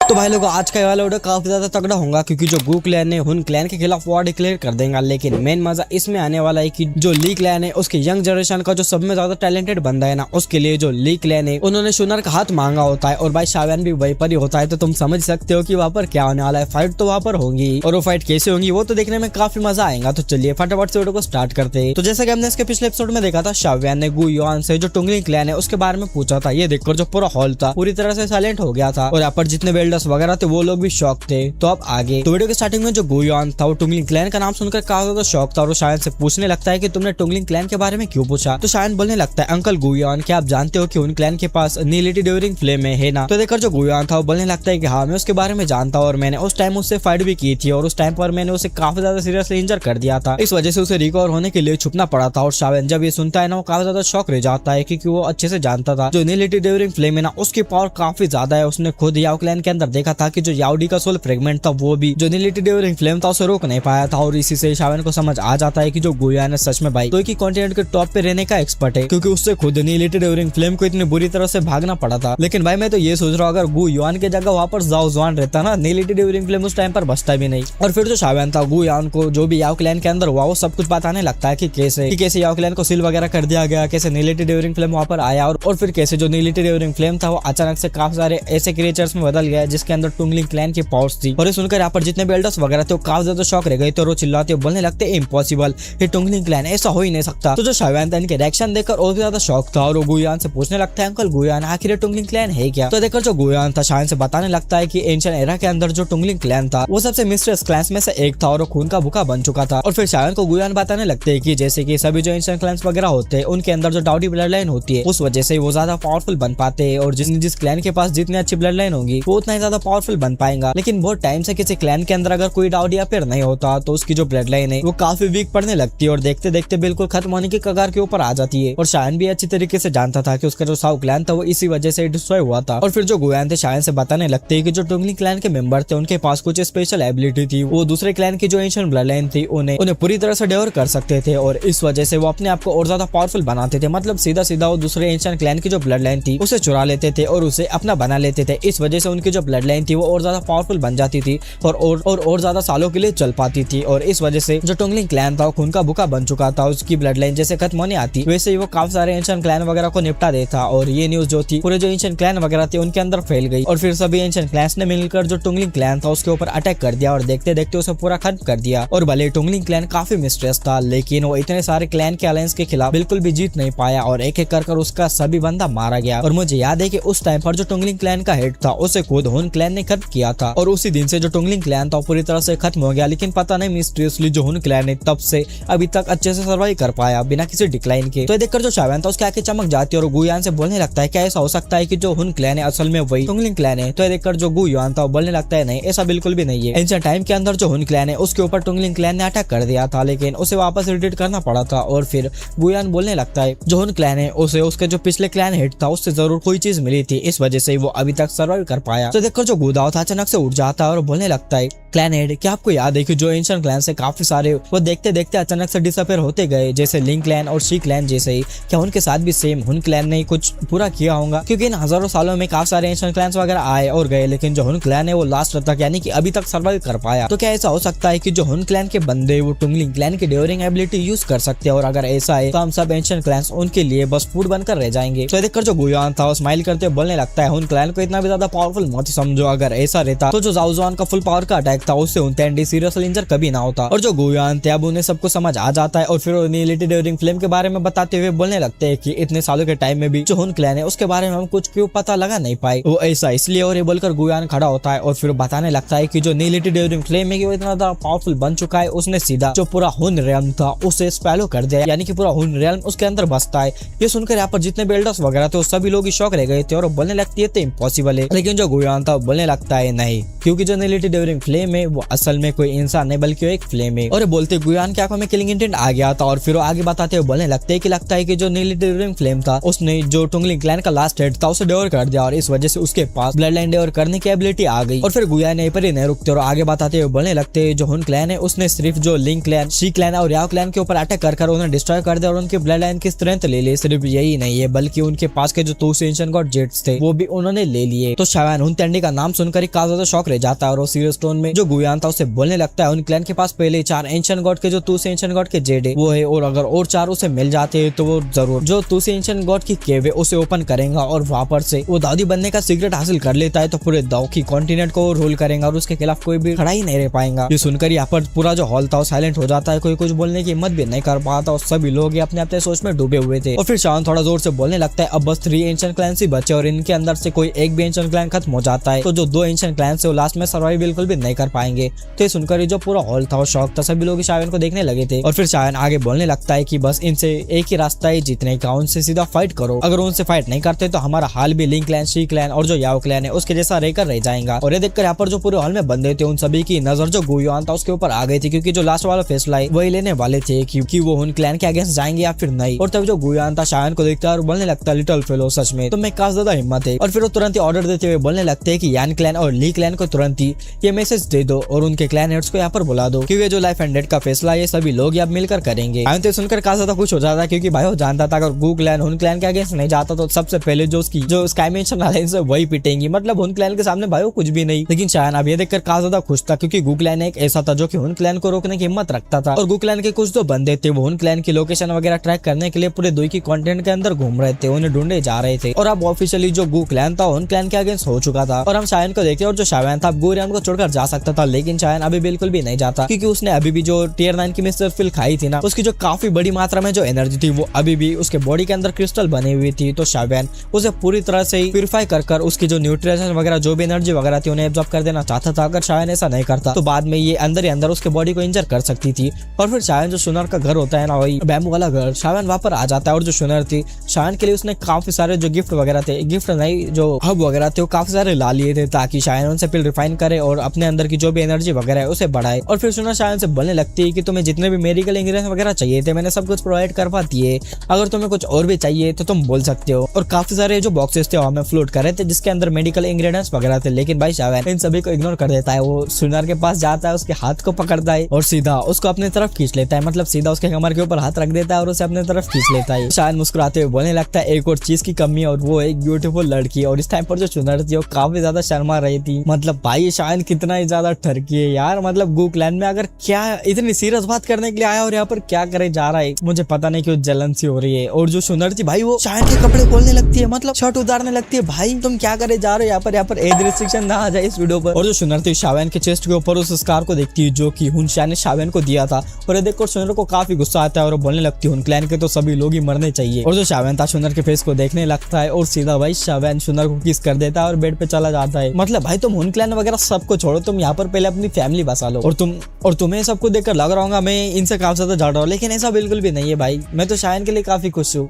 तो भाई लोग आज का ये वाला वीडियो काफी ज्यादा तगड़ा होगा क्योंकि जो गू क्लैन है हुन क्लैन के खिलाफ वॉर डिक्लेयर कर देगा। लेकिन मेन मजा इसमें आने वाला है कि जो ली क्लैन है उसके यंग जनरेशन का जो सब में ज्यादा टैलेंटेड बंदा है ना, उसके लिए जो ली क्लैन है उन्होंने शुनर का हाथ मांगा होता है और भाई शावन भी वहीं पर ही होता है। तो तुम समझ सकते हो कि वहाँ पर क्या होने वाला है। फाइट तो वहाँ पर होगी और वो फाइट कैसे होंगी वो तो देखने में काफी मजा आएगा। तो चलिए फटाफट से वीडियो को स्टार्ट करते हैं। तो जैसा कि हमने इसके पिछले एपिसोड में देखा था, शावन ने गू युआन से जो टुंगली क्लैन है उसके बारे में पूछा था। ये देखकर जो पूरा हॉल था पूरी तरह से साइलेंट हो गया था और यहाँ पर जितने वेल्डर्स वगैरह थे वो लोग भी शॉक थे। तो अब आगे तो वीडियो के स्टार्टिंग में जो गू युआन था वो टुंगलिंग क्लैन का नाम सुनकर काफी ज्यादा शॉक था और वो शायन से पूछने लगता है कि तुमने टुंगलिंग क्लैन के बारे में क्यों पूछा। तो शायन बोलने लगता है, अंकल गू युआन, क्या आप जानते हो कि उन क्लैन के पास नीलिटी ड्यूरिंग फ्लेम है ना। तो देखकर जो गू युआन था वो बोलने लगता है कि हाँ मैं उसके बारे में जानता हूँ और मैंने उस टाइम उससे फाइट भी की थी और उस टाइम पर मैंने उसे काफी ज्यादा सीरियसली इंजर कर दिया था। इस वजह से उसे रिकवर होने के लिए छुपना पड़ा था। और शायन जब ये सुनता है ना वो काफी ज्यादा शॉक रह जाता है क्योंकि वो अच्छे से जानता था जो नीलिटी ड्यूरिंग फ्लेम है ना उसकी पावर काफी ज्यादा है। उसने खुद याओ क्लैन के अंदर देखा था कि जो याओडी का सोल फ्रेगमेंट था वो भी जो नीलिटी ड्यूरिंग फ्लेम था उसे रोक नहीं पाया था। और इसी से शावन को समझ आ जाता है कि जो गू युआन है सच में भाई तो एक कॉन्टिनेंट के टॉप पे रहने का एक्सपर्ट है, क्योंकि उससे खुद नीलिटी ड्यूरिंग फ्लेम को इतनी बुरी तरह से भागना पड़ा था। लेकिन भाई मैं तो ये सोच रहा हूँ अगर गू युआन की जगह वहाँ पर जाओ जुआन रहता ना, नीलिटी ड्यूरिंग फ्लेम उस टाइम पर बचता भी नहीं। और फिर जो शावन था गू युआन को जो भी याओ क्लैन के अंदर हुआ वो सब कुछ बताने लगता है कि कैसे याओ क्लैन को सील वगैरह कर दिया गया, कैसे नीलिटी ड्यूरिंग फ्लेम वहाँ पर आया और फिर कैसे जो नीलिटी ड्यूरिंग फ्लेम था वो अचानक से काफी सारे ऐसे क्रिएचर्स में बदल गया जिसके अंदर टुंगलिंग क्लैन की पावर्स थी। और ये सुनकर यहाँ पर जितने भी एल्डर्स वगैरह थे वो काफी ज्यादा शॉक रह गए थे और वो चिल्लाते बोलने लगते इम्पॉसिबल, ये टुंगलिंग क्लैन ऐसा हो ही नहीं सकता। तो जो शावन था इनके रिएक्शन देखकर और भी ज्यादा शॉक था और वो गू युआन से पूछने लगता है, अंकल गू युआन आखिर टुंगलिंग क्लैन है क्या। तो देखकर जो गू युआन था शावन से बताने लगता है कि एंशिएंट एरा के अंदर जो टुंगलिंग क्लैन था वो सबसे मिस्टीरियस क्लैंस में से एक था और वो खून का भूखा बन चुका था। और फिर शावन को गू युआन बताने लगते हैं कि जैसे कि सभी जो एंशिएंट क्लैंस वगैरह होते हैं उनके अंदर जो डाउडी ब्लड लाइन होती है उस वजह से वो ज्यादा पावरफुल बन पाते हैं और जिस क्लैन के पास जितनी अच्छी ब्लड लाइन होगी वो उतना ही ज्यादा पावरफुल बन पाएगा। लेकिन बहुत टाइम से किसी क्लैन के अंदर अगर कोई डाउडी अपेयर नहीं होता तो उसकी जो ब्लड लाइन है वो काफी वीक पड़ने लगती है और देखते देखते बिल्कुल खत्म होने की कगार के ऊपर आ जाती है। और शायन भी अच्छी तरीके से जानता था कि उसका जो साउ क्लैन था वो इसी वजह से डिस्ट्रॉय हुआ था। और फिर जो गू युआन थे शायन से बताने लगते हैं कि जो टुंगलिंग क्लैन के मेंबर थे उनके पास कुछ स्पेशल एबिलिटी थी, वो दूसरे क्लैन की जो एंशिएंट ब्लड लाइन थी उन्हें पूरी तरह से डेवर कर सकते थे और इस वजह से वो अपने आप को और ज्यादा पावरफुल बनाते थे। मतलब सीधा सीधा वो दूसरे एंशिएंट क्लैन की जो ब्लड लाइन थी उसे चुरा लेते थे और उसे अपना बना लेते थे। इस वजह से उनकी जो ब्लड लाइन थी वो और ज्यादा पावरफुल बन जाती थी और ज्यादा सालों के लिए चल पाती थी। और इस वजह से जो टुंगलिंग क्लैन था खून का भूखा बन चुका था, उसकी ब्लड लाइन जैसे खत्म होने आती वैसे ही वो काफी सारे एंशिएंट क्लैन वगैरह को निपटा देता। और ये न्यूज जो थी पूरे जो एंशिएंट क्लैन वगैरह थे उनके अंदर फैल गई और फिर सभी एंशिएंट क्लैंस ने मिलकर जो टुंगलिंग क्लैन था उसके ऊपर अटैक कर दिया और देखते देखते उसे पूरा खत्म कर दिया। और भले टुंगलिंग क्लैन काफी मिस्ट्रेस था लेकिन वो इतने सारे क्लैन के अलायंस के खिलाफ बिल्कुल भी जीत नहीं पाया और एक एक कर उसका सभी बंदा मारा गया। और मुझे याद है कि उस टाइम पर जो टुंगलिंग क्लैन का हेड था उसे खुद हुन क्लैन ने खत्म किया था और उसी दिन से जो टुंगलिंग क्लैन था पूरी तरह से खत्म हो गया। लेकिन पता नहीं मिस्टीरियसली जो हुन क्लैन है तब से अभी तक अच्छे से सर्वाइव कर पाया बिना किसी डिक्लाइन के। तो देखकर जो शावन था उसकी आंखें चमक जाती है और गू युआन से बोलने लगता है क्या ऐसा हो सकता है कि जो हुन क्लैन है असल में वही टुंगलिंग क्लैन है। तो देखकर जो गू युआन था बोलने लगता है नहीं ऐसा बिल्कुल भी नहीं है। एंशिएंट टाइम के अंदर जो हुन क्लैन है उसके ऊपर टुंगलिंग क्लैन ने अटैक कर दिया था लेकिन उसे वापस रिट्रीट करना पड़ा था। और फिर गू युआन बोलने लगता है जो हुन क्लैन है उसे उसके जो पिछले क्लैन हेड था उससे जरूर कोई चीज मिली थी, इस वजह से वो अभी तक सर्वाइव कर पाया। तो देखकर जो गू दाओ था अचानक से उठ जाता है और बोलने लगता है क्लैन हेड, क्या आपको याद है कि जो एंशिएंट क्लैन से काफी सारे वो देखते देखते अचानक से डिसअपियर होते गए जैसे लिंग क्लैन और शी क्लैन जैसे ही, क्या उनके साथ भी सेम हुन क्लैन ने कुछ पूरा किया होगा? क्योंकि इन हजारों सालों में काफी सारे एंशिएंट क्लैंस वगैरह आए और गए लेकिन जो हुन क्लैन है वो लास्ट तक यानी कि अभी तक सर्वाइव कर पाया। तो क्या ऐसा हो सकता है कि जो हुन क्लैन के बंदे वो टुंगलिंग क्लैन की डेवरिंग एबिलिटी यूज कर सकते हैं और अगर ऐसा है तो हम सब एंशिएंट क्लैंस उनके लिए बस फूड बनकर रह जाएंगे। तो देखकर जो गू युआन था वो स्माइल करते बोलने लगता है हुन क्लैन को इतना भी ज्यादा पावरफुल मत समझो, अगर ऐसा रहता तो जो जाओ जुआन का फुल पावर का अटैक था उससे उन सीरियसली इंजर कभी ना होता। और जो गू युआन थे अब उन्हें सब कुछ समझ आ जाता है और फिर नीलिटी ड्यूरिंग फ्लेम के बारे में बताते हुए बोलने लगते हैं कि इतने सालों के टाइम में भी जो हुन क्लैन है उसके बारे में हम कुछ क्यों पता लगा नहीं पाए, वो ऐसा इसलिए। और ये बोलकर गू युआन खड़ा होता है और फिर बताने लगता है कि जो नीलिटी ड्यूरिंग फ्लेम है वो इतना ज्यादा पावरफुल बन चुका है उसने सीधा जो पूरा हुन रियल्म था उसे स्पैलो कर दिया, यानी कि पूरा हुन रियल्म उसके अंदर बसता है। ये सुनकर यहाँ पर जितने बिल्डर्स वगैरह थे सभी लोग शौक रह गए थे और बोलने लगती है तो इम्पॉसिबल है। लेकिन जो गू युआन था बोलने लगता है नहीं क्योंकि जो नीली ड्यूरिंग फ्लेम है वो असल में कोई इंसान नहीं बल्कि एक फ्लेम है। और बोलते गुयान की आंखों में किलिंग इंटेंट आ गया था और फिर वो आगे बताते हुए बोलने लगता है कि जो नीली ड्यूरिंग फ्लेम था उसने जो टुंगलिंग क्लैन का लास्ट हेड था उसे डेवर कर दिया और इस वजह से उसके पास ब्लड लाइन डेवर करने की एबिलिटी आ गई। और फिर गुयान यहीं पर ही नहीं रुकते और आगे बताते हुए बोलने लगते हैं जो हुन क्लैन है उसने सिर्फ जो लिंग क्लैन, शी क्लैन और याओ क्लैन के ऊपर अटैक कर उन्हें डिस्ट्रॉय कर दिया और उनकी ब्लड लाइन की स्ट्रेंथ ले ली। सिर्फ यही नहीं है बल्कि उनके पास के जो 2 एंशिएंट गॉड जेट्स थे वो भी उन्होंने ले लिए। तो शावान हुन तेंडी का नाम सुनकर ही काफी ज्यादा शॉक रह जाता है और वो सीरियस टोन में जो गुयान था उसे बोलने लगता है उन क्लैन के पास पहले 4 एंशिएंट गॉड के जो 2 एंशिएंट गॉड के जेड है वो है और अगर और 4 उसे मिल जाते हैं तो वो जरूर जो 2 एंशिएंट गॉड की केव है उसे ओपन करेगा और वहां पर से वो दादी बनने का सीक्रेट हासिल कर लेता है तो पूरे दाओ की कॉन्टिनेंट को रूल करेगा और उसके खिलाफ कोई भी खड़ा ही नहीं रह पाएगा। ये सुनकर यहाँ पर पूरा जो हॉल था वो साइलेंट हो जाता है, कोई कुछ बोलने की हिम्मत भी नहीं कर पाता और सभी लोग अपने अपने सोच में डूबे हुए थे। और फिर शान थोड़ा जोर से बोलने लगता है अब बस 3 एंशिएंट क्लैन ही बचे और इनके अंदर से कोई एक भी एंशिएंट क्लैन खत्म हो जाता है तो जो 2 एंशिएंट क्लैन है वो लास्ट में सर्वाइव बिल्कुल भी नहीं कर पाएंगे। तो ये सुनकर जो पूरा हॉल था वो शॉक था, सभी लोग शायन को देखने लगे थे। और फिर शायन आगे बोलने लगता है कि बस इनसे एक ही रास्ता है जीतने का, उनसे सीधा फाइट करो। अगर उनसे फाइट नहीं करते तो हमारा हाल भी लिंग क्लैन, शी क्लैन और जो याओ क्लैन है उसके जैसा रहकर रह जाएगा। और ये देखकर यहाँ पर जो पूरे हॉल में बंदे थे उन सभी की नजर जो गुयान था उसके ऊपर आ गई थी क्योंकि जो लास्ट वाला फैसला है वही लेने वाले थे कि वो उन क्लैन के अगेंस्ट जाएंगे या फिर नहीं। और तब जो गुयान था शायन को देखता है और बोलने लगता है लिटिल फेलो सच में तो मैं काफी ज्यादा हिम्मत है। और फिर वो तुरंत ही ऑर्डर देते हुए बोलने लगते हैं कि यान क्लैन और ली क्लैन को तुरंत ही ये मैसेज दे दो और उनके क्लैन हेड्स को यहाँ पर बुला दो क्योंकि जो लाइफ एंड डेथ का फैसला ये सभी लोग अब मिलकर करेंगे। तो सुनकर काफी ज्यादा खुश हो जाता है क्योंकि भाई वो जानता था अगर गू क्लैन हुन क्लैन के अगेंस्ट नहीं जाता तो सबसे पहले जो उसकी जो स्काई मेंशन अलायंस है वही पिटेंगी, मतलब हुन क्लैन के सामने भाई वो कुछ भी नहीं। लेकिन शायन अब ये देखकर काफी ज्यादा खुश था क्योंकि गू क्लैन एक ऐसा था जो कि हुन क्लैन को रोकने की हिम्मत रखता था और गू क्लैन के कुछ जो बंदे थे वो हुन क्लैन की लोकेशन वगैरह ट्रैक करने के लिए पूरे दुई की कॉन्टिनेंट के अंदर घूम रहे थे, उन्हें ढूंढे जा रहे थे। और अब ऑफिशियली जो गू क्लैन था हुन क्लैन के अगेंस्ट हो चुका था और हम शायन को देखते और जो शायन था गूरियन को छोड़कर जा सकता था लेकिन शायन अभी बिल्कुल भी नहीं जाता क्योंकि उसने अभी भी जो टियर 9 की मिस्टर फिल खाई थी ना उसकी जो काफी बड़ी मात्रा में जो एनर्जी थी वो अभी भी उसके बॉडी के अंदर क्रिस्टल बनी हुई थी। तो शायन उसे पूरी तरह से प्यूरिफाई कर उसकी जो न्यूट्रिशन वगैरह जो भी एनर्जी वगैरह थी उन्हें एब्जॉर्ब कर देना चाहता था। अगर शायन ऐसा नहीं करता तो बाद में ये अंदर ही अंदर उसके बॉडी को इंजर कर सकती थी। और फिर शायन जो सुनर का घर होता है ना वही बैम्बू वाला घर, शायन वहां पर आ जाता है और जो सुनर थी शायन के लिए उसने काफी सारे जो गिफ्ट वगैरह थे, गिफ्ट नहीं जो हब वगैरह थे वो काफी सारे ला लिए थे ताकि शायन उनसे फिर रिफाइन करे और अपने अंदर की जो भी एनर्जी वगैरह है उसे बढ़ाए। और फिर सुनर शायन से बोलने लगती है कि तुम्हें जितने भी मेडिकल इंग्रेडिएंट्स वगैरह चाहिए थे मैंने सब कुछ प्रोवाइड करवा दिए, अगर तुम्हें कुछ और भी चाहिए तो तुम बोल सकते हो। और काफी सारे जो बॉक्सेस थे हमें फ्लोट कर रहे थे जिसके अंदर मेडिकल इंग्रेडिएंट्स वगैरह थे लेकिन भाई शायन इन सभी को इग्नोर कर देता है। वो सुनर के पास जाता है, उसके हाथ को पकड़ता है और सीधा उसको अपनी तरफ खींच लेता है, मतलब सीधा उसके कमर के ऊपर हाथ रख देता है और उसे अपनी तरफ खींच लेता है। शायन मुस्कुराते हुए बोलने लगता है एक और चीज की कमी है और वो एक ब्यूटीफुल लड़की। और इस टाइम पर जो सुनर थी वो काफी ज्यादा शर्मा रही थी, मतलब भाई शायन कितना ही ज्यादा ठरकी है यार, मतलब गू क्लैन में अगर क्या इतनी सीरियस बात करने के लिए आया और यहाँ पर क्या करे जा रहा है मुझे पता नहीं क्यों जलन सी हो रही है। और जो सुनर थी भाई वो शायन के कपड़े खोलने लगती है, मतलब शर्ट उतारने लगती है। भाई तुम क्या करे जा रहे हो यहाँ पर एज रिस्ट्रिक्शन ना आ जाए इस वीडियो पर। और जो सुनर थी शायन के चेस्ट के ऊपर उस स्कार को देखती है जो कि हुन शायन ने शायन को दिया था और ये देखकर सुनर को काफी गुस्सा आता है और बोलने लगती है हुन क्लैन के तो सभी लोग ही मरने चाहिए। और जो शायन था सुनर के फेस को देखने लगता है और सीधा भाई शायन सुनर को किस कर देता है और बेड पे चला जाता है। मतलब भाई तुम हुन क्लैन वगैरह सबको छोड़ो, तुम यहाँ पर पहले अपनी फैमिली बसा लो। और तुम्हें सबको देखकर लग रहा होगा मैं इनसे काफी ज्यादा झड़ रहा हूँ, लेकिन ऐसा बिल्कुल भी नहीं है भाई, मैं तो शायन के लिए काफी खुश हूँ।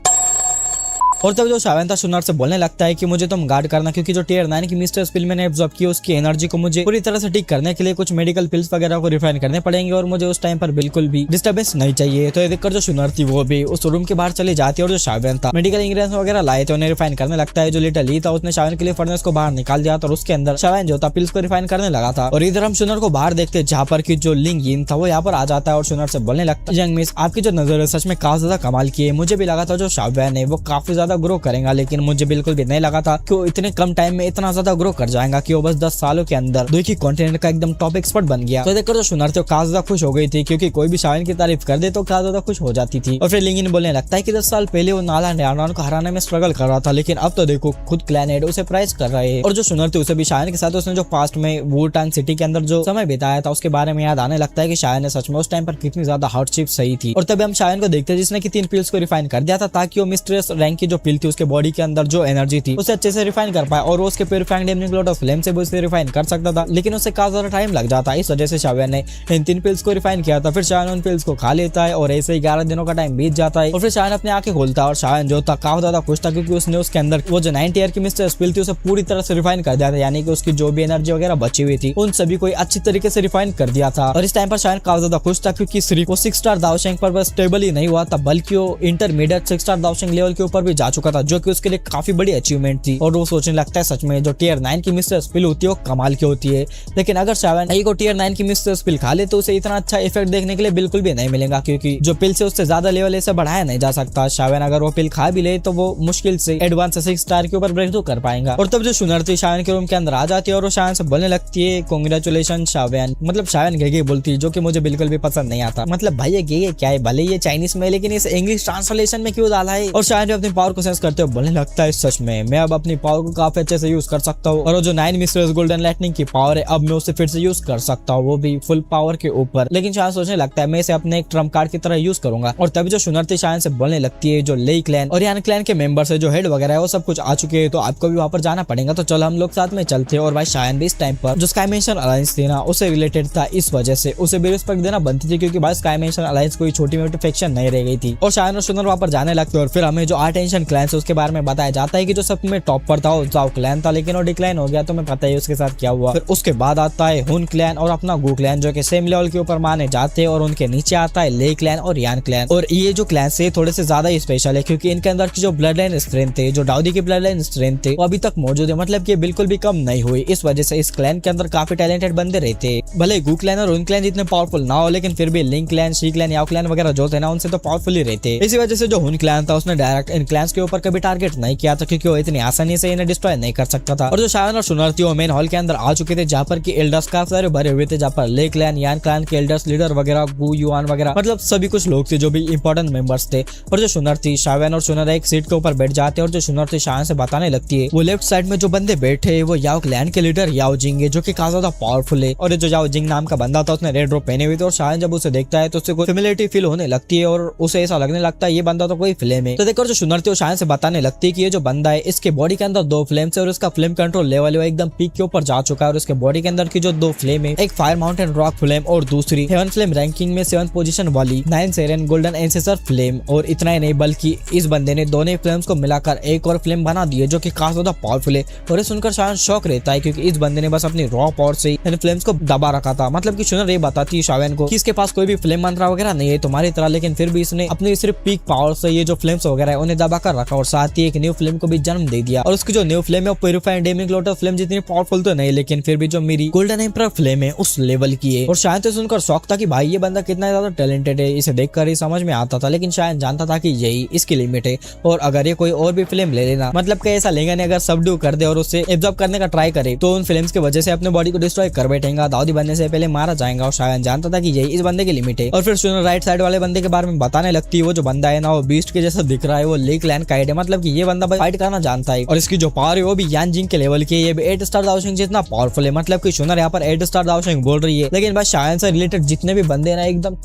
और तब जो शायन था सुनर से बोलने लगता है कि मुझे तुम गार्ड करना क्योंकि जो टियर 9 की मिस्टर पिल मैंने एब्जॉर्ब की उसकी एनर्जी को मुझे पूरी तरह से ठीक करने के लिए कुछ मेडिकल पिल्स वगैरह को रिफाइन करने पड़ेंगे और मुझे उस टाइम पर बिल्कुल भी डिस्टर्बेंस नहीं चाहिए। तो ये देखकर जो सुनर थी वो भी उस रूम के बाहर चली जाती है और जो शायन था मेडिकल इंग्रेडिएंट्स वगैरह लाए थे उन्हें रिफाइन करने लगता है। जो लिटिल ली था उसने शायन के लिए फर्नेस को बाहर निकाल दिया था और उसके अंदर शायन जो था पिल्स को रिफाइन करने लगा था। और इधर हम सुनर को बाहर देखते जहाँ पर की जो लिंग यिन था वो यहाँ पर आ जाता है और सुनर से बोलने लगता है यंग मिस आपकी जो नजर है सच में काफी ज्यादा कमाल की है, मुझे भी लगा था जो शायन है वो काफी ज्यादा ग्रो करेगा लेकिन मुझे बिल्कुल भी नहीं लगा था कि वो इतने कम टाइम में इतना ज्यादा ग्रो कर जाएगा कि वो बस 10 सालों के अंदर दुई की कॉन्टिनेंट का एकदम टॉप एक्सपर्ट बन गया। तो देखकर जो सुनर थे काफी ज्यादा खुश हो गई थी क्योंकि कोई भी शायन की तारीफ कर दे तो काफी ज्यादा खुश हो जाती थी। और फिर लिंगिन बोलने लगता है कि 10 साल पहले वो नाला न्यान को हराने में स्ट्रगल कर रहा था लेकिन अब तो देखो खुद क्लैन हेड उसे प्राइज कर रहे हैं। और जो सुनर थे उसे भी शायन के साथ उसने जो पास्ट में वुटांग सिटी के अंदर जो समय बिताया था उसके बारे में याद आने लगता है कि शायन ने सच में उस टाइम पर कितनी ज्यादा हार्डशिप सही थी। और तभी हम शायन को देखते हैं जिसने की 3 पिल्स को रिफाइन कर दिया था ताकि वो मिस्ट्रेस रैंक की जो पिल थी उसके बॉडी के अंदर जो एनर्जी थी उसे अच्छे से रिफाइन कर पाए और वो उसके purifying damaging cloud of flame से भी उसे रिफाइन कर सकता था, लेकिन उसे काफी ज्यादा टाइम लग जाता। इस वजह से शावन ने इन 3 पिल्स को रिफाइन किया था। फिर शावन उन पिल्स को खा लेता है और ऐसे ही 11 दिनों का टाइम बीत जाता है और फिर शावन अपनी आंखें खोलता है और शावन जो था काफी ज्यादा खुश था क्योंकि उसने उसके अंदर वो जो 90 ईयर की मिस्टर पिल थी उसे पूरी तरह से रिफाइन कर दिया था, यानी कि उसकी जो भी एनर्जी वगैरह बची हुई थी उन सभी को अच्छी तरीके से रिफाइन कर दिया था। और इस टाइम पर शावन काफी ज्यादा खुश था क्योंकि सिर्फ वो 6 स्टार दाओशेंग पर बस स्टेबल ही नहीं हुआ था बल्कि वो इंटरमीडिएट 6 स्टार दाओशेंग लेवल के ऊपर भी जा चुका था, जो कि उसके लिए काफी बड़ी अचीवमेंट थी। और वो सोचने लगता है सच में जो टियर 9 की मिस्टर स्पिल होती है वो कमाल की होती है, लेकिन अगर शावन को टियर 9 की मिस्टर स्पिल खा ले तो उसे इतना अच्छा इफेक्ट देखने के लिए बिल्कुल भी नहीं मिलेगा क्योंकि जो पिल से उससे ज्यादा लेवल ऐसे बढ़ाया नहीं जा सकता। शावन अगर वो पिल खा भी ले तो वो मुश्किल से एडवांस 6 स्टार के ऊपर ब्रेक थ्रू कर पाएगा। और तब जो सुनर थी शावन के रूम के अंदर आ जाती है और वो शावन से बोलने लगती है कांग्रेचुलेशन शावन, मतलब शावन गे बोलती जो कि मुझे बिल्कुल भी पसंद नहीं आता। मतलब भाई ये गे क्या है, भले ये चाइनीज में लेकिन इस इंग्लिश ट्रांसलेशन में क्यों डाला है। और शावन अपनी पावर को सेंस करते हुए बोलने लगता है सच में मैं अब अपनी पावर को काफी अच्छे से यूज कर सकता हूँ और जो 9 मिस्टर्स गोल्डन लाइटनिंग की पावर है अब मैं उसे फिर से यूज कर सकता हूँ, वो भी फुल पावर के ऊपर। लेकिन शायद सोचने लगता है मैं इसे अपने एक ट्रम्प कार्ड की तरह यूज करूंगा। और तभी जो सुनर थी शायद से बोलने लगती है जो लेई क्लैन और यान क्लैन के मेंबर्स है जो हेड वगैरह है वो सब कुछ आ चुके हैं तो आपको भी वहां पर जाना पड़ेगा, तो चलो हम लोग साथ में चलते। और भाई शायद भी इस टाइम पर जो स्काई मेंशन अलायंस थी ना उसे रिलेटेड था, इस वजह से उसे भी रिस्पेक्ट देना बनती थी क्योंकि भाई स्काई मेंशन अलायंस कोई छोटी मोटी फैक्शन नहीं रह गई थी। और शायद और सुनर वहां पर जाने लगते और फिर हमें जो अटेंशन क्लैन है उसके बारे में बताया जाता है कि जो सब में टॉप पर था वो जाओ क्लैन था, लेकिन वो डिक्लाइन हो गया तो मैं पता है उसके साथ क्या हुआ। फिर उसके बाद आता है हुन क्लैन और अपना गू क्लैन जो कि सेम लेवल के ऊपर माने जाते हैं और उनके नीचे आता है ले क्लैन और यान क्लैन। और ये जो क्लैन से थोड़े से ज्यादा ही स्पेशल है क्योंकि इनके अंदर की जो ब्लड लाइन स्ट्रेंथ थे, जो डाउदी की ब्लड लाइन स्ट्रेंथ थे वो अभी तक मौजूद है, मतलब कि बिल्कुल भी कम नहीं हुई। इस वजह से इस क्लैन के अंदर काफी टैलेंटेड बंदे रहते हैं। भले गू क्लैन और हुन क्लैन जितने पावरफुल ना हो लेकिन फिर भी Ling clan, Shi clan, Yao clan वगैरह जो थे ना उनसे तो पावरफुल ही रहते। इसी वजह से जो हुन क्लैन था उसने डायरेक्ट इन क्लैंस के ऊपर कभी टारगेट नहीं किया था क्योंकि वो इतनी आसानी से इन्हें डिस्ट्रॉय नहीं कर सकता था। और जो शायन और सुनर थी वो मेन हॉल के अंदर आ चुके थे जहाँ पर की एल्डर्स काफी सारे भरे हुए थे, जहाँ पर ले क्लैन, यान क्लैन के एल्डर्स लीडर वगैरह, गू, युआन वगैरह, मतलब सभी कुछ लोग थे जो भी इंपॉर्टेंट मेंबर्स थे। और जो सुनर थी शायन और सुनर एक सीट के ऊपर बैठ जाते हैं और जो सुनर थी शायन से बताने लगती है वो लेफ्ट साइड में जो बंदे बैठे वो याओ क्लैन के लीडर याओ जिंग है जो कि काफी ज्यादा पावरफुल है। और जो याओ जिंग नाम का बंदा था उसने रेड ड्रॉप पहने हुए थे और शायन जब उसे देखता है तो उसे कोई फेमिलियरिटी फील होने लगती है और उसे ऐसा लगने लगता है ये बंदा तो कोई फ्लेम है। तो देखो जो सुनर थी वो शायन से बताने लगती है कि ये जो बंदा है इसके बॉडी के अंदर 2 फ्लेम्स है और इसका फ्लेम कंट्रोल लेवल एकदम पीक के ऊपर जा चुका है। और इसके बॉडी के अंदर की जो 2 फ्लेम है, एक फायर माउंटेन रॉक फ्लेम और दूसरी हेवन फ्लेम रैंकिंग में 7th पोजीशन वाली 9 सेरेन गोल्डन एंसेसर फ्लेम। और इतना ही नहीं बल्कि इस बंदे ने दोनों फ्लेम्स को मिलाकर एक और फ्लेम बना दी है जो कि काफी ज्यादा पावरफुल है। और ये सुनकर शायन शॉक रहता है क्योंकि इस बंदे ने बस अपनी रॉ पावर से इन फ्लेम्स को दबा रखा था। मतलब कि सुनर ये बताती है शायन को कि इसके पास कोई भी फ्लेम मंत्रा वगैरह नहीं है तुम्हारी तरह, लेकिन फिर भी इसने अपनी सिर्फ पीक पावर से ये जो फ्लेम्स वगैरह है उन्हें दबा कर रखा और साथ ही एक न्यू फ्लेम को भी जन्म दे दिया। और उसकी जो न्यू फ्लेम है वो purified Deming cloud of flame जितनी पावरफुल तो नहीं लेकिन फिर भी जो मेरी गोल्डन एम्परर फ्लेम है उस लेवल की है। और शायद तो सुनकर शौक था कि भाई ये बंदा कितना ज्यादा टैलेंटेड है, इसे देखकर ही समझ में आता था, लेकिन शायद जानता था कि यही इसकी लिमिट है और अगर ये कोई और भी फिल्म ले लेना, मतलब कि ऐसा लेगा नहीं, अगर सबड्यू कर दे और उससे एब्जॉर्ब करने का ट्राई करे तो उन फिल्म्स की वजह से अपने बॉडी को डिस्ट्रॉय कर बैठेगा, दाऊदी बनने से पहले मारा जाएगा। और शायद जानता था कि यही इस बंदे की लिमिट है। और फिर सुनर राइट साइड वाले बंदे के बारे में बताने लगती है वो जो बंदा है ना वो बीस्ट के जैसा दिख रहा है, वो ले क्लैन का है, मतलब कि ये बंदा फाइट करना जानता है और इसकी जो पावर है वो भी यान जिंग के लेवल की है, ये भी 8 स्टार दाओशिंग जितना पावरफुल है। मतलब कि सुनर यहाँ पर 8 स्टार दाओशिंग बोल रही है लेकिन भाई शायन से रिलेटेड जितने भी बंदे हैं ना एकदम,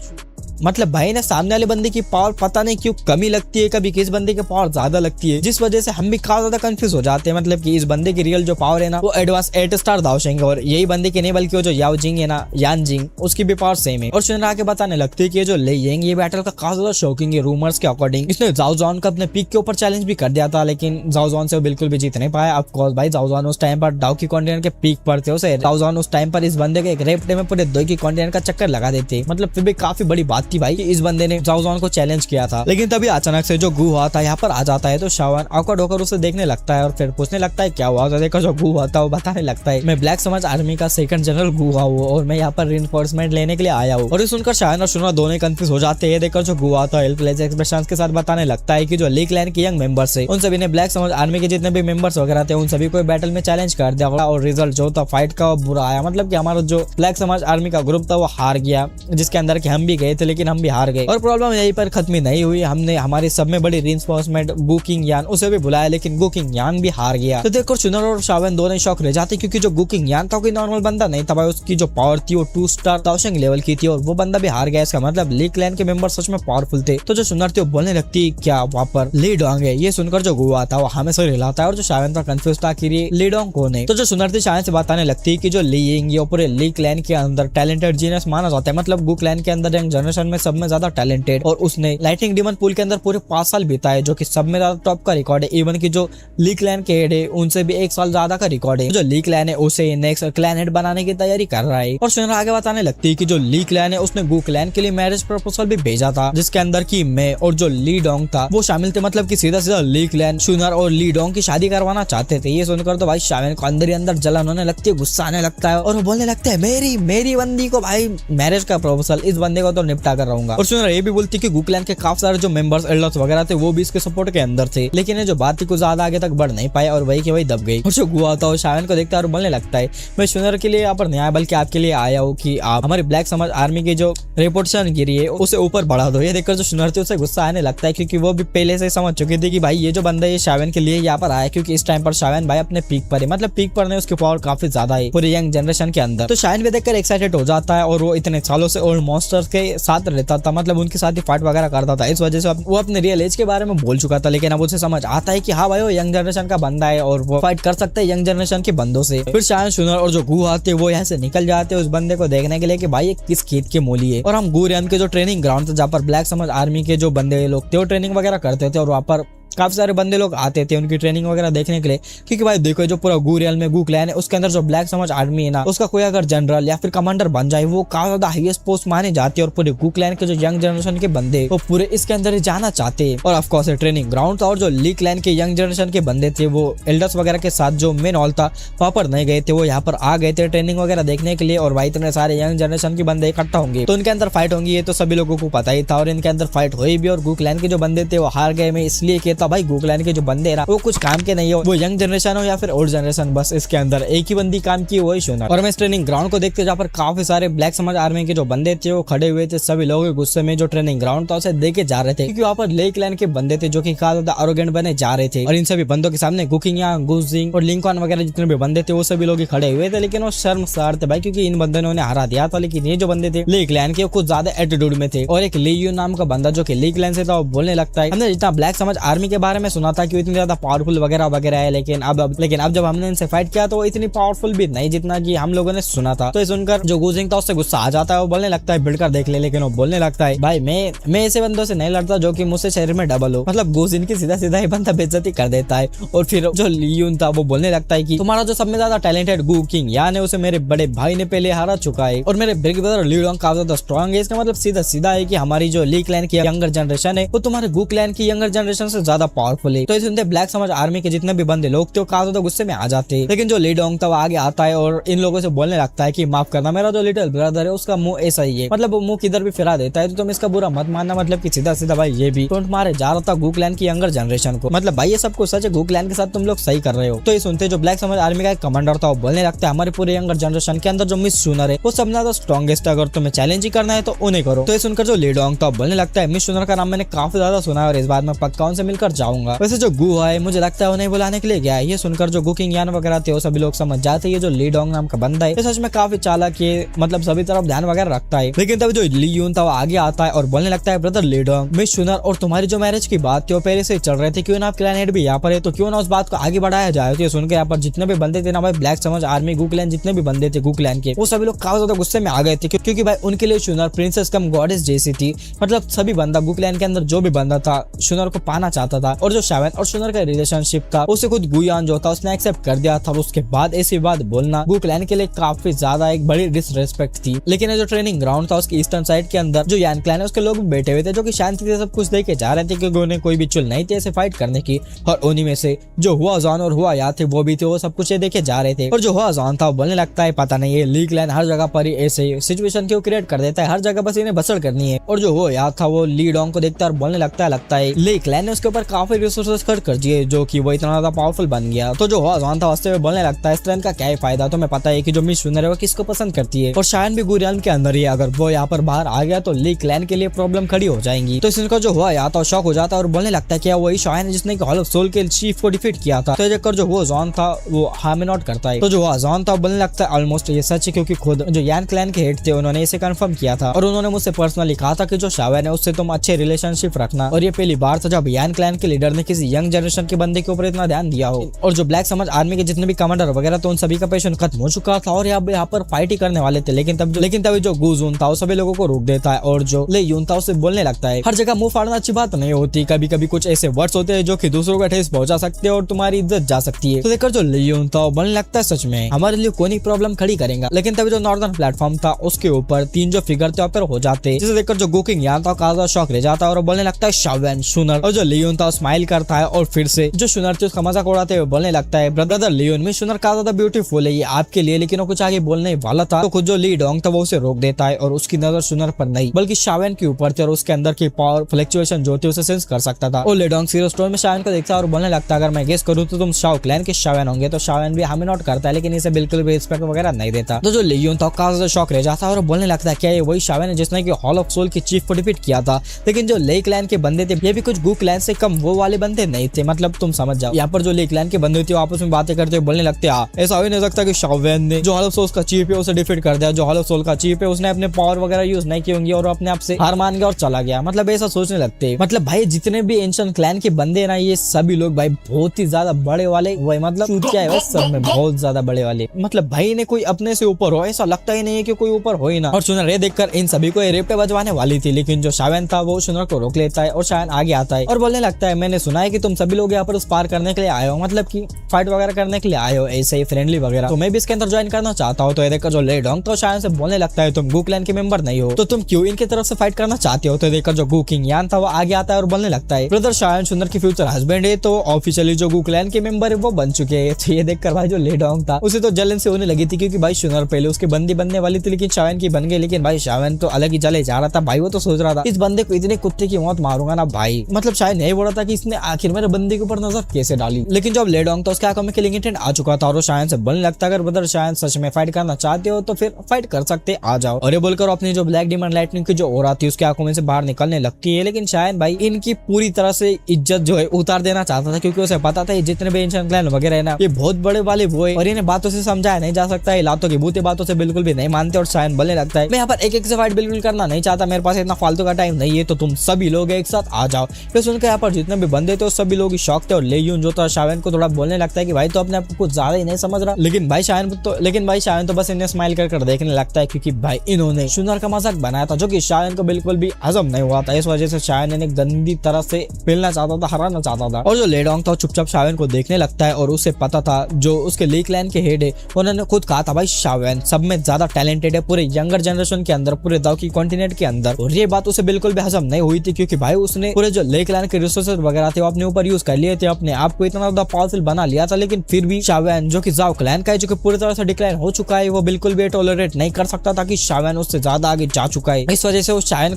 मतलब भाई ना सामने वाले बंदे की पावर पता नहीं क्यों कमी लगती है, कभी किस बंदे की पावर ज्यादा लगती है, जिस वजह से हम भी काफी ज्यादा कंफ्यूज हो जाते हैं। मतलब कि इस बंदे की रियल जो पावर है ना वो एडवांस 8 स्टार दाओशिंग और यही बंदे की नहीं बल्कि वो जो याओ जिंग है ना, यान जिंग, उसकी भी पावर सेम है। और सुनर आके बताने लगती है कि जो ले येंग ये बैटल का काफी ज्यादा शॉकिंग है। रूमर्स के अकॉर्डिंग इसने जाओ जॉन का अपने पीक के ऊपर चैलेंज भी कर दिया था लेकिन जाओ जॉन से वो बिल्कुल भी जीत नहीं पाया। ऑफ कोर्स भाई जाओ जॉन उस टाइम पर डाउकी कॉन्टिनेंट के पीक पर थे, उसे जाओ जॉन उस टाइम पर इस बंदे के एक रेप्टे में पूरे दोकी कॉन्टिनेंट का चक्कर लगा देते, मतलब फिर भी काफी बड़ी बात थी भाई कि इस बंदे ने जाओ जॉन को चैलेंज किया था। लेकिन तभी अचानक से जो गू हुआ था यहाँ पर आ जाता है तो शावन ऑकवर्ड होकर उसे देखने लगता है और फिर पूछने लगता है क्या हुआ। तो देखो जो गू हुआ था वो बताने लगता है मैं ब्लैक समझ आर्मी का 2nd जनरल गू हुआ हूँ और मैं यहाँ पर रिइंफोर्समेंट लेने के लिए आया हूँ। और सुनकर शावन और सुनर दोनों कंफ्यूज हो जाते हैं। देखकर जो गू हुआ था हेल्पलेस एक्सप्रेशंस के साथ बताने लगता है कि जो ली क्लैन के यंग मेंबर्स है उन सभी ने ब्लैक समझ आर्मी के जितने भी मेंबर्स वगैरह थे उन सभी को बैटल में चैलेंज कर दिया और रिजल्ट जो था फाइट का बुरा आया। मतलब कि हमारा जो ब्लैक समझ आर्मी का ग्रुप था वो हार गया जिसके अंदर के हम भी गए थे, लेकिन लेकिन हम भी हार गए और प्रॉब्लम यहीं पर खत्म ही नहीं हुई। हमने हमारी सब में बड़ी रीइंफोर्समेंट गु किंगयान उसे भी बुलाया, लेकिन गु किंगयान भी हार गया। तो देखो सुनर और शावन दोनों शौक रह जाते, क्योंकि जो गु किंगयान था कोई नॉर्मल बंदा नहीं था भाई, उसकी जो पावर थी वो 2 स्टार ताओशेंग लेवल की थी और वो बंदा भी हार गया। इसका मतलब ली क्लैन के मेंबर सच में पावरफुल थे। तो जो सुनर थी वो बोलने लगती क्या वहाँ पर ली डोंग है। ये सुनकर जो गुआ था वो हमें से हिलाता है और जो शावन था कंफ्यूज था कि ये ली डोंग कौन है। तो जो सुनर थी शावन से बताने लगती कि जो ली यिंग ये पूरे ली क्लैन के अंदर टैलेंटेड जीनियस माना जाता है, मतलब गु क्लैन के अंदर यंग जनरेशन में सब में ज्यादा टैलेंटेड, और उसने लाइटिंग डिमन पूल के अंदर पूरे 5 साल बिताए जो कि सब में ज्यादा टॉप का रिकॉर्ड है। इवन की जो ली क्लैन के हेड है उनसे भी 1 साल ज्यादा का रिकॉर्ड है। जो ली क्लैन है उसे नेक्स्ट क्लैन हेड बनाने की तैयारी कर रहा है। और सुनर आगे बताने लगती है कि जो ली क्लैन है उसने गु क्लैन के लिए मैरिज प्रपोजल भी भेजा था, जिसके अंदर की मैं और जो ली डोंग था वो शामिल थे, मतलब कि सीधा सीधा ली क्लैन सुनर और ली डोंग की शादी करवाना चाहते थे। ये सुनकर तो भाई शावन को अंदर ही अंदर जलन होने लगती है, गुस्सा आने लगता है और वो बोलने लगता है मेरी बंदी को भाई मैरिज का प्रपोजल, इस बंदे को तो निपटा कर रहूंगा। और सुनर ये भी बोलती कि गु क्लैन के काफी सारे जो मेंबर्स एल्डर्स वगैरह थे वो भी इसके सपोर्ट के अंदर थे, लेकिन ये जो बात थी कुछ ज्यादा आगे तक बढ़ नहीं पाए और वही के वही दब गई। और जो गुआ था वो शावन को देखता है और बोलने लगता है मैं सुनर के लिए यहाँ पर नहीं आया बल्कि आपके लिए आया हूँ कि आप हमारी ब्लैक समझ आर्मी की जो रेपुटेशन गिरी है उसे ऊपर बढ़ा दो। ये देखकर जो सुनर थी उसे गुस्सा आने लगता है, क्योंकि वो भी पहले से समझ चुकी थी कि भाई ये जो बंदा ये शावन के लिए यहाँ पर आया, क्योंकि इस टाइम पर शावन भाई अपने पीक पर है, मतलब पीक पर नहीं उसकी पावर काफी ज्यादा है पूरी यंग जनरेशन के अंदर। तो शावन भी देखकर एक्साइटेड हो जाता है और वो इतने सालों से ओल्ड मॉन्स्टर्स के साथ रहता था, मतलब उनके साथ ही फाइट वगैरह करता था, इस वजह से वो अपने रियल एज के बारे में बोल चुका था। लेकिन अब उसे समझ आता है कि हाँ भाई वो यंग जनरेशन का बंदा है और वो फाइट कर सकता है यंग जनरेशन के बंदों से। फिर शायद सुनर और जो गु आते वो यहाँ से निकल जाते उस बंदे को देखने के लिए कि भाई ये किस खेत के मूली है। और हम गुरियन के जो ट्रेनिंग ग्राउंड था जहाँ पर ब्लैक समझ आर्मी के जो बंदे लोग थे वो ट्रेनिंग वगैरह करते थे और वहाँ पर काफी सारे बंदे लोग आते थे उनकी ट्रेनिंग वगैरह देखने के लिए, क्योंकि भाई देखो जो पूरा गु रियल में गु क्लैन है उसके अंदर जो ब्लैक समझ आर्मी है ना उसका कोई अगर जनरल या फिर कमांडर बन जाए वो काफी ज्यादा हाईएस्ट पोस्ट माने जाते हैं और पूरे गु क्लैन के जो यंग जनरेशन के बंदे वो पूरे इसके अंदर ही जाना चाहते हैं। और ऑफकोर्स ट्रेनिंग ग्राउंड था और जो ली क्लैन के यंग जनरेशन के बंदे थे वो एल्डर्स वगैरह के साथ जो मेन हॉल था वहां पर नहीं गए थे, वो यहाँ पर आ गए थे ट्रेनिंग वगैरह देखने के लिए। और भाई इतने सारे यंग जनरेशन के बंदे इकट्ठा होंगे तो उनके अंदर फाइट होंगी, ये तो सभी लोगों को पता ही था और इनके अंदर फाइट हुई भी। और गु क्लैन के जो बंदे थे वो हार गए। मैं इसलिए कहता भाई गु क्लैन के जो बंदे वो कुछ काम के नहीं हो, वो यंग जनरेशन हो या फिर ओल्ड जनरेशन, बस इसके अंदर एक ही बंदी काम की वही सुनर। और मैं इस ट्रेनिंग ग्राउंड को देखते जहाँ पर काफी सारे ब्लैक समझ आर्मी के जो बंदे थे वो खड़े हुए थे, सभी लोग गुस्से में जो ट्रेनिंग ग्राउंड था उसे देखे जा रहे थे, क्योंकि वहाँ पर ली क्लैन के बंदे थे जो कि काफी ज्यादा एरोगेंट बने जा रहे थे। और इन सभी बंदों के सामने गु किंगयान, गु जिंग और लिंकॉन वगैरह जितने भी बंदे थे वो सभी लोग खड़े हुए थे, लेकिन वो शर्मसार थे भाई, क्योंकि इन बंदों ने उन्हें हरा दिया था। लेकिन ये जो बंदे थे ली क्लैन के कुछ ज्यादा एटीट्यूड में थे। और एक ली यू नाम का बंदा जो कि ली क्लैन से था वो बोलने लगता है हमने जितना ब्लैक समझ आर्मी के बारे में सुना था कि इतनी ज्यादा पावरफुल वगैरह वगैरह है, लेकिन अब जब हमने इनसे फाइट किया तो वो इतनी पावरफुल भी नहीं जितना कि हम लोगों ने सुना था। तो सुनकर जो गु जिंग था उससे गुस्सा आ जाता है, वो बोलने लगता है भिड़कर देख ले, लेकिन वो बोलने लगता है भाई मैं ऐसे बंदों से नहीं लड़ता जो कि मुझसे शरीर में डबल हो। मतलब गु जिंग की सीधा सीधा ही बंदा बेइज्जती कर देता है। और फिर जो लियून था वो बोलने लगता है कि तुम्हारा जो सब में ज्यादा टैलेंटेड गु किंगयान है उसे मेरे बड़े भाई ने पहले हारा चुका है और मेरे बिग ब्रदर ली डोंग काफी ज्यादा स्ट्रॉन्ग है। इसका मतलब सीधा सीधा है कि हमारी जो ली क्लैन की यंगर जनरेशन है वो तुम्हारे गु क्लैन की यंगर जनरेशन से ज्यादा पावरफुल है। तो इस सुनते ब्लैक समझ आर्मी के जितने भी बंदे लोग थे वो काफी ज्यादा गुस्से में आ जाते हैं। लेकिन जो ली डोंग था वो आगे आता है और इन लोगों से बोलने लगता है कि माफ करना, मेरा जो लिटिल ब्रदर है उसका मुंह ऐसा ही है, मतलब वो मुंह किधर भी फिरा देता है, तो तुम इसका बुरा मत मानना। मतलब कि सीधा सीधा भाई ये भी तो मारे जा रहा था गु क्लैन की यंगर जनरेशन को, मतलब भाई ये सब कुछ सच है, गु क्लैन के साथ तुम लोग सही कर रहे हो। तो ये सुनते जो ब्लैक समझ आर्मी का एक कमांडर था वो बोलने लगता है हमारे पूरे यंगर जनरेशन के अंदर जो मिस सुनर है वो सब ज्यादा स्ट्रॉन्गेस्ट है, अगर तुम्हें चैलेंज ही करना है तो उन्हें करो। तो ये सुनकर जो ली डोंग था बोलने लगता है मिस सुनर का नाम मैंने काफी ज्यादा सुना है और इस बार मैं पक्का उनसे मिलकर जाऊंगा। वैसे जो गु है मुझे लगता है उन्हें बुलाने के लिए गया है। ये सुनकर जो गु किंगयान वगैरह थे वो सभी लोग समझ जाते हैं जो ली डोंग नाम का बंदा है सच में काफी चालाक है, मतलब सभी तरफ ध्यान वगैरह रखता है। लेकिन तब जो ली यून था वो आगे आता है और बोलने लगता है ब्रदर ली डोंग, मिस सुनर और तुम्हारी जो मैरिज की बात थी वो पहले से चल रहे थे, क्यों ना आप क्लैन हेड भी यहाँ पर है तो क्यों ना उस बात को आगे बढ़ाया जाए। तो ये सुनकर यहाँ पर जितने भी बंदे थे ना भाई ब्लैक समझ आर्मी गु क्लैन जितने भी बंदे थे गु क्लैन के वो सभी लोग काफी ज्यादा गुस्से में आ गए थे, क्योंकि भाई उनके लिए सुनर प्रिंसेस कम गॉडेस जैसी थी। मतलब सभी बंदा गु क्लैन के अंदर जो भी बंदा था सुनर को पाना चाहता था और जो शावन और सुनर का रिलेशनशिप था उसे खुद गुयान जो था उसने एक्सेप्ट कर दिया था। उसके बाद ऐसी बात बोलना गु क्लैन के लिए काफी ज्यादा एक बड़ी डिसरेस्पेक्ट थी। लेकिन जो ट्रेनिंग ग्राउंड था उसके ईस्टर्न साइड के अंदर जो यान क्लैन है उसके लोग बैठे हुए थे जो कि शांति से सब कुछ देखे जा रहे थे, क्योंकि उन्हें कोई भी चुल नहीं थी ऐसे फाइट करने की। और उन्हीं में से जो हुआ जान और हुआ याद थे वो भी थे, वो सब कुछ ये देखे जा रहे थे। और जो हुआ जान था वो बोलने लगता है पता नहीं ये ली क्लैन हर जगह पर ऐसे सिचुएशन क्यों क्रिएट कर देता है, हर जगह बस इन्हें बसड़ करनी है। और जो हुआ याद था वो ली डोंग को देखता है और बोलने लगता है ली क्लैन ने उसके ऊपर काफी रिसोर्सेस खर्च कर दिए जो कि वो इतना ज्यादा पावरफुल बन गया। तो जो हुआजॉन था वास्तव में बोलने लगता है स्ट्रेंथ का क्या ही फायदा, तुम्हें पता है कि जो मिस सुनर है वो किसको पसंद करती है और शायन भी गुरियान के अंदर ही है, अगर वो यहाँ पर बाहर आ गया तो ली क्लैन के लिए प्रॉब्लम खड़ी हो जाएंगी। तो इसका जो हुआ या तो शॉक हो जाता है और बोलने लगता है कि वही शायन है जिसने हॉल ऑफ सोल के चीफ को डिफीट किया था। तो ये देखकर जो हुआजॉन था वो हार्म नॉट करता है। तो जो हुआजॉन था बोलने लगता है ऑलमोस्ट ये सच है, क्योंकि खुद जो यान क्लैन के हेड थे उन्होंने इसे कंफर्म किया था और उन्होंने मुझसे पर्सनली कहा था कि जो शायन है उससे तुम अच्छे रिलेशनशिप रखना। और ये पहली बार था जब यान क्लैन के लीडर ने किसी यंग जनरेशन के बंदे के ऊपर इतना ध्यान दिया हो। और जो ब्लैक समझ आर्मी के जितने भी कमांडर वगैरह तो उन सभी का पेशेंट खत्म हो चुका था और यहाँ पर फाइट ही करने वाले थे। लेकिन तभी जो गुजून था वो सभी लोगों को रोक देता है और जो ले यून था उसे बोलने लगता है हर जगह मुंह फाड़ना अच्छी बात नहीं होती, कभी कभी कुछ ऐसे वर्ड्स होते हैं जो कि दूसरों को ठेस पहुंचा सकते हैं और तुम्हारी इज्जत जा सकती है। तो देखकर जो ले यून था वो बोलने लगता है सच में हमारे लिए कोई नहीं प्रॉब्लम खड़ी करेगा। लेकिन तभी जो नॉर्दर्न प्लेटफॉर्म था उसके ऊपर 3 जो फिगर थे ऊपर हो जाते, जिसे देखकर जो गुकिंग यान था काजा शॉक रह जाता है और बोलने लगता है शावेन सुनर। और जो लियोन था स्माइल करता है और फिर से जो सुनर थे उसका मजाक उड़ाते हुए बोलने लगता है ब्रदर लियोन में सुनर का ज्यादा ब्यूटीफुल है ये आपके लिए। लेकिन वो कुछ आगे बोलने वाला था तो खुद जो ली डोंग था वो उसे रोक देता है और उसकी नजर सुनर पर नहीं बल्कि शावेन के ऊपर थी और उसके अंदर की पावर फ्लक्चुएशन जो थी उसे सेंस कर सकता था। और लेडोंग सीरो स्टोन में शावेन को देखता है और बोलने लगता है अगर मैं गेस करूं तो तुम शाओ क्लैन के शावेन होंगे। तो शावेन भी हमें नोट करता है लेकिन इसे बिल्कुल भी रिस्पेक्ट वगैरह नहीं देता। तो जो लियोन था काजा शॉक रह जाता है और बोलने लगता है क्या ये वही शावेन है जिसने कि हॉल ऑफ सोल के चीफ को डिफीट किया था। लेकिन जो ले क्लैन के बंदे थे ये भी कुछ गू क्लैन से कम वो वाले बंदे नहीं थे, मतलब तुम समझ जाओ। यहाँ पर जो ले क्लैन के बंदे थे आपस में बातें करते बोलने लगते ऐसा हो नहीं सकता कि शावेन ने जो हॉल ऑफ सोल का चीफ है उसे डिफीट कर दिया। जो हॉल ऑफ सोल का चीफ है उसने अपने पावर वगैरह यूज नहीं की होंगी और अपने आप से हार मान गया और चला गया, मतलब ऐसा सोचने लगते। मतलब भाई जितने भी एंशिएंट क्लैन के बंदे ना ये सभी लोग भाई बहुत ही ज्यादा बड़े वाले वही मतलब क्या है सब में बहुत ज्यादा बड़े वाले, मतलब भाई ने कोई अपने से ऊपर हो ऐसा लगता ही नहीं है कि कोई ऊपर हो ही ना। और सुनर देखकर इन सभी को रेपे बजवाने वाली थी लेकिन जो शावेन था वो सुनर को रोक लेता है और शावेन आगे आता है और बोलने लगता है मैंने सुना है कि तुम सभी लोग यहाँ पर उस पार करने के लिए आए हो, मतलब कि फाइट वगैरह करने के लिए आए हो ऐसे ही फ्रेंडली वगैरह, तो मैं भी इसके अंदर ज्वाइन करना चाहता हूँ। तो ये देखकर जो ले डोंग तो शावेन से बोलने लगता है तुम गू क्लैन के मेंबर नहीं हो तो तुम क्यों इनकी तरफ से फाइट करना चाहते हो। तो देखकर जो गू किंग यान था वो आगे आता है और बोलने लगता है ब्रदर शावेन सुंदर की फ्यूचर हस्बैंड है तो ऑफिशियली जो गू क्लैन के मेंबर है वो बन चुके हैं। तो ये देखकर भाई जो ले डोंग था उसे तो जलन से होने लगी थी क्योंकि भाई सुनर पहले उसके बंदी बनने वाली थी लेकिन शावेन की बन गई। लेकिन भाई शावेन तो अलग ही जले जा रहा था भाई, वो तो सोच रहा था इस बंदे को इतने कुत्ते की मौत मारूंगा ना भाई, मतलब शायद नहीं बोला था कि इसने आखिर मेरे बंदे के ऊपर नजर कैसे डाली। लेकिन जब ले डोंग था उसके आंखों में किलिंग इंटेंट आ चुका था और वो शायन से बोलने लगता अगर ब्रदर शायन सच में फाइट करना चाहते हो तो फिर फाइट कर सकते आ जाओ। और ये बोलकर अपनी जो ब्लैक डिमन लाइटनिंग की जो ओरा थी उसके आंखों में से बाहर निकलने लगती है। लेकिन शायन भाई इनकी पूरी तरह से इज्जत जो है उतार देना चाहता था क्योंकि उसे पता था जितने भी एंशिएंट क्लैन वगैरह है ना ये बहुत बड़े वाले वो है और इन्हें बातों से समझाया नहीं जा सकता है, लातों की भूती बातों से बिल्कुल भी नहीं मानते। और शायन बोलने लगता है मैं यहाँ पर एक से फाइट बिल्कुल करना नहीं चाहता, मेरे पास इतना फालतू का टाइम नहीं है तो तुम सभी लोग एक साथ आ जाओ। फिर सुनकर यहाँ पर जितने भी बंदे थे सभी लोग शौक थे और ले यून जो था शावेन को थोड़ा बोलने लगता है कि भाई तो अपने आप को कुछ ज्यादा ही नहीं समझ रहा। लेकिन भाई शावेन तो बस इन्हें स्माइल कर देखने लगता है क्योंकि भाई इन्होंने सुनर का मजाक बनाया था जो कि शावेन को बिल्कुल भी हजम नहीं हुआ था। इस वजह से शावेन इन्हें गंदी तरह से पेलना चाहता था, हराना चाहता था। और जो ले डोंग था चुपचाप शावेन को देखने लगता है और उसे पता था जो उसके ली क्लैन के हेड है उन्होंने खुद कहा था भाई शावेन सब में ज्यादा टैलेंटेड है पूरे यंगर जनरेशन के अंदर, पूरे दाव की कॉन्टिनेंट के अंदर। और ये बात उसे बिल्कुल भी हजम नहीं हुई थी क्योंकि भाई उसने पूरे जो ले क्लैन के रिसोर्सेज वगैरह थे वो अपने ऊपर यूज कर लिए थे, अपने आप को इतना ज्यादा पावरफुल बना लिया था। लेकिन फिर भी शावेन जो कि जाओ क्लैन का है जो कि पूरी तरह से डिक्लाइन हो चुका है वो बिल्कुल भी टॉलरेट नहीं कर सकता था कि शावेन उससे ज्यादा आगे जा चुका है। इस वजह से वो शावेन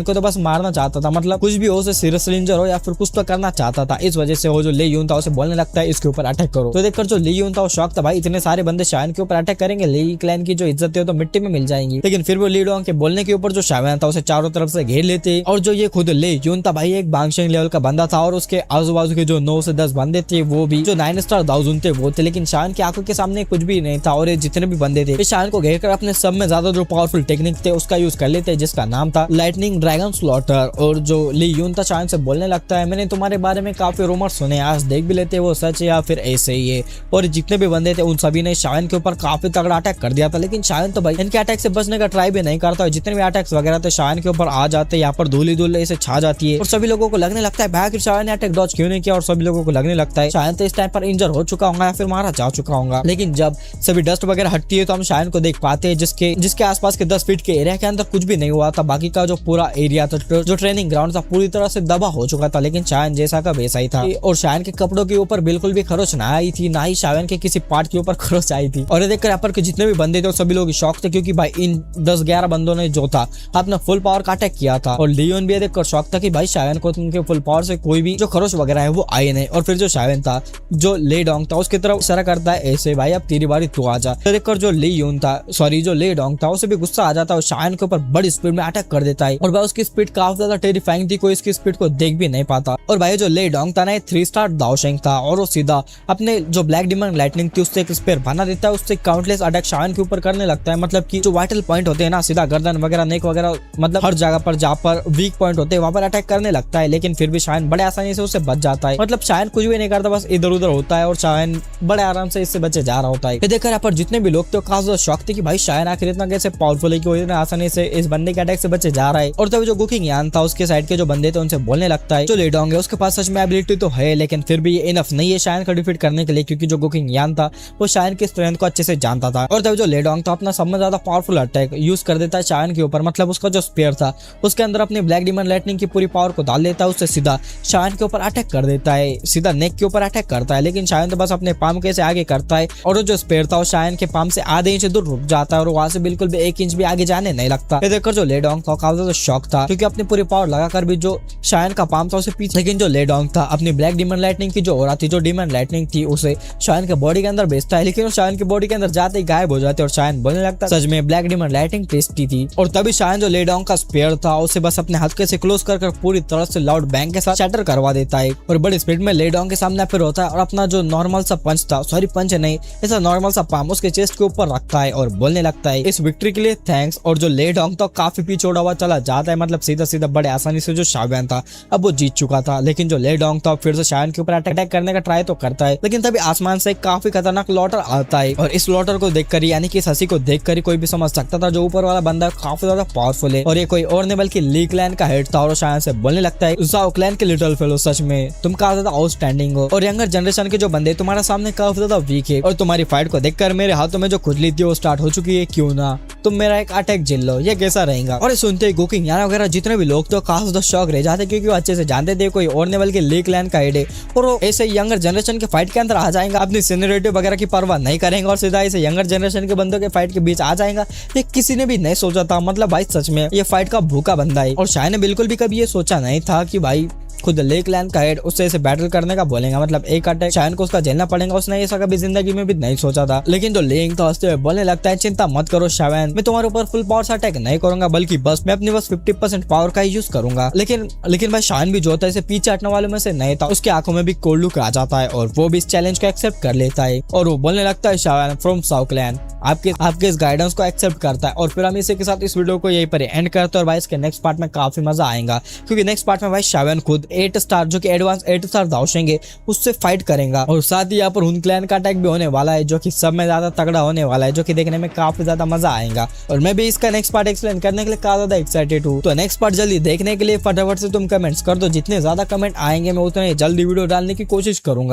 को तो बस मारना चाहता था, मतलब कुछ भी हो उसे सीरियसली इंजर हो या फिर कुछ तो करना चाहता था। इस वजह से वो जो ले यून था उसे बोलने लगता है इसके ऊपर अटैक करो। तो देखकर जो ले यून था वो शौक था भाई इतने सारे बंदे शावेन के ऊपर अटैक करेंगे ले क्लैन की जो इज्जत है तो मिट्टी में मिल जाएंगी। लेकिन फिर वो ली डोंग के बोलने के ऊपर जो शावेन था उसे चारों तरफ से घेर लेते और जो ये खुद ले यून था भाई एक बांगशेंग लेवल का बंदा था और उसके आजू बाजू के जो 9 से 10 बंदे थे वो भी जो 9 स्टार दाउजून थे वो थे। लेकिन शावेन की आंखों के सामने कुछ भी नहीं था और ये जितने भी बंदे थे शावेन को घेर कर अपने सब में ज्यादा जो पावरफुल टेक्निक थे उसका यूज कर लेते जिसका नाम था लाइटनिंग ड्रैगन स्लॉटर। और जो ली यून था शावेन से बोलने लगता है मैंने तुम्हारे बारे में काफी रूमर सुने, आज देख भी लेते वो सच है या फिर ऐसे ही है। और जितने भी बंदे थे उन सभी ने शावेन के ऊपर काफी तगड़ा अटैक कर दिया था। लेकिन शावेन तो भाई इनके अटैक से बचने का ट्राई भी नहीं करता, जितने भी अटैक्स वगैरह थे शावेन के ऊपर आ जाते, यहाँ पर धूली धूल इसे छा जाती है और सभी लोगों को लगने लगता है भाई कि शावेन ने अटैक डॉज क्यों नहीं किया। और सभी लोगों को लगने लगता है शावेन तो इस टाइम पर इंजर हो चुका होगा या फिर मारा जा चुका होगा। लेकिन जब सभी डस्ट वगैरह हटती है तो हम शावेन को देख पाते हैं जिसके आसपास के 10 फीट के एरिया के अंदर कुछ भी नहीं हुआ था। बाकी का जो पूरा एरिया था जो ट्रेनिंग ग्राउंड था पूरी तरह से दबा हो चुका था। लेकिन शावेन जैसा का वैसा ही था और शावेन के कपड़ों के ऊपर बिल्कुल भी खरोच ना आई थी, ना ही शावेन के किसी पार्ट के ऊपर खरोच आई थी। और ये देखकर यहाँ पर जितने भी बंदे थे सभी लोग शौक थे क्योंकि भाई इन 10-11 बंदों ने जो था अपना फुल पावर का अटैक किया था। और लियोन भी देखकर शौक था कि भाई शावेन को उनके फुल पावर से कोई भी जो खरोश वगैरह है वो आए नहीं। और फिर जो शायन था, जो ले डोंग था, उसकी तरफ इशारा करता है ऐसे, भाई अब तेरी बारी तू आजा। तो देखकर जो ली यून था, सॉरी जो ले डोंग था, उसे भी गुस्सा आ जाता है और शायन के ऊपर बड़ी स्पीड में अटैक कर देता है। और भाई उसकी स्पीड काफी ज्यादा टेरिफाइंग थी, कोई इसकी स्पीड को देख भी नहीं पाता। और भाई जो ले डोंग था ना, 3 स्टार दाओशेंग था और वो सीधा अपने जो ब्लैक डिमन लाइटनिंग थी उससे एक स्पेयर बना देता है, उससे काउंटलेस अटैक शायन के ऊपर करने लगता है। मतलब कि जो वाइटल पॉइंट होते हैं ना, सीधा गर्दन वगैरह, नेक वगैरह, मतलब हर जगह पर जहाँ पर वीक पॉइंट होते हैं वहां पर अटैक करने लगता है। लेकिन फिर भी शायन बड़े आसानी से उससे बच जाता है। मतलब शायन कुछ भी नहीं करता, बस इधर उधर होता है और शायन बड़े आराम से इससे बचे जा रहा होता है। देखकर यहाँ पर जितने भी लोग थे काफी ज्यादा शौक थे कि भाई शायन आखिर इतना कैसे पावरफुल है कि वो इतने आसानी से इस बंदे के अटैक से बचे जा रहा है। और तभी जो गुकिंग यान था, उसके साइड के जो बंदे थे उनसे बोलने लगता है जो ले डोंग है उसके पास सच में एबिलिटी तो है, लेकिन फिर भी ये इनफ नहीं है शायन को डिफीट करने के लिए, क्योंकि जो गुकिंग यान था वो शायन की स्ट्रेंथ को अच्छे से जानता था। और तभी जो ले डोंग था अपना सबसे ज्यादा पावरफुल अटैक यूज कर देता है शायन के ऊपर। मतलब उसका जो स्पेयर था उसके अंदर अपनी ब्लैक डिमन लाइटनिंग की पूरी पावर को डाल देता है, उससे सीधा शायन के ऊपर अटैक कर देता है, सीधा नेक के ऊपर अटैक करता है। लेकिन शायन तो बस अपने पाम के से आगे करता है और जो स्पेयर था वो शायन के पाम से आधे इंच दूर रुक जाता है और वहां से बिल्कुल भी 1 इंच भी आगे जाने नहीं लगता। ये देखकर जो ले डोंग था काफी ज्यादा शॉक था, क्योंकि अपनी पूरी पावर लगाकर भी जो शायन का पाम था उसे पीछे। लेकिन जो ले डोंग था अपनी ब्लैक डिमन लाइटनिंग की जो औरा थी, जो डिमन लाइटनिंग थी, उसे शायन के बॉडी के अंदर भेजता है। लेकिन वो शायन की बॉडी के अंदर जाते ही गायब हो जाते और शायन बोलने लगता सच में ब्लैक डिमन लाइटनिंग टेस्टी थी। और तभी शायन जो ले डोंग का स्पेयर था उसे बस अपने हल्के से क्लोज कर पूरी तरह से लाउड बैंग के साथ शटर करवा देता है और बड़ी स्पीड में ले डोंग के सामने फिर होता है और अपना जो नॉर्मल सा पंच था, सॉरी पंच नहीं, ऐसा नॉर्मल सा पाम उसके चेस्ट के ऊपर रखता है और बोलने लगता है इस विक्ट्री के लिए थैंक्स। और जो ले डोंग तो काफी पीछे उड़ा हुआ चला जाता है, मतलब सीधा सीधा बड़े आसानी से जो शायन था अब वो जीत चुका था। लेकिन जो ले डोंग था फिर से शायन के ऊपर अटैक करने का ट्राई तो करता है, लेकिन तभी आसमान से काफी खतरनाक लॉटर आता है और इस लॉटर को देखकर, यानी कि इस हंसी को देखकर कोई भी समझ सकता था जो ऊपर वाला बंदा काफी ज्यादा पावरफुल है और ये कोई और नहीं बल्कि ली क्लैन का हेड था। और शायन से बोलने लगता है जाओ क्लैन के लिटिल फेलो, सच में तुम काफी ज्यादा आउटस्टैंडिंग हो और यंगर जनरेशन के जो बंदे तुम्हारे सामने काफी ज्यादा वीक है और तुम्हारी फाइट को देखकर मेरे हाथों में जो खुजली थी वो स्टार्ट हो चुकी है, क्यों ना तुम मेरा एक अटैक झेल लो, ये कैसा रहेगा। और सुनते ही गुकिंग यान वगैरह जितने भी लोग तो काफी ज्यादा शौक रह जाते, क्योंकि वो अच्छे से जानते थे कोई और नहीं बल्कि ली क्लैन का हेड है और वो ऐसे यंगर जनरेशन के फाइट के अंदर आ जाएगा, अपनी सीनियरिटी वगैरह की परवाह नहीं करेंगे और सीधा ऐसे यंगर जनरेशन के बंदों के फाइट के बीच आ जाएगा। ये किसी ने भी नहीं सोचा था। मतलब भाई सच में ये फाइट का भूखा बंदा है और शायद ने बिल्कुल भी कभी ये सोचा नहीं था कि भाई खुद ले क्लैन का हेड उससे ऐसे बैटल करने का बोलेगा, मतलब एक अटैक शायन को उसका झेलना पड़ेगा, उसने ऐसा कभी जिंदगी में भी नहीं सोचा था। लेकिन जो लेंग था उससे बोलने लगता है चिंता मत करो शायन, मैं तुम्हारे ऊपर फुल पावर से अटैक नहीं करूंगा, बल्कि बस मैं अपनी बस 50% पावर का ही यूज करूंगा। लेकिन भाई शायन भी जो होता है इसे पीछे हटने वालों में से नहीं था, उसकी आंखों में भी कोल्ड लुक आ जाता है और वो भी इस चैलेंज को एक्सेप्ट कर लेता है और वो बोलने लगता है शायन फ्रॉम साउ क्लैन आपके इस गाइडेंस को एक्सेप्ट करता है। और फिर हम इसी के साथ इस वीडियो को यहीं पर एंड करते हैं और भाई इसके नेक्स्ट पार्ट में काफी मजा आएगा, क्योंकि नेक्स्ट पार्ट में भाई शायन खुद 8 स्टार जो कि एडवांस 8 स्टार दाओशेंगे उससे फाइट करेगा और साथ ही यहाँ पर हुन क्लैन का अटैक भी होने वाला है जो कि सब में ज्यादा तगड़ा होने वाला है, जो कि देखने में काफी ज्यादा मजा आएगा। और मैं भी इसका नेक्स्ट पार्ट एक्सप्लेन करने के लिए काफी ज्यादा एक्साइटेड हूँ। तो नेक्स्ट पार्ट जल्दी देखने के लिए फटाफट से तुम कमेंट्स कर दो, जितने ज्यादा कमेंट आएंगे मैं उतने जल्दी वीडियो डालने की कोशिश करूंगा।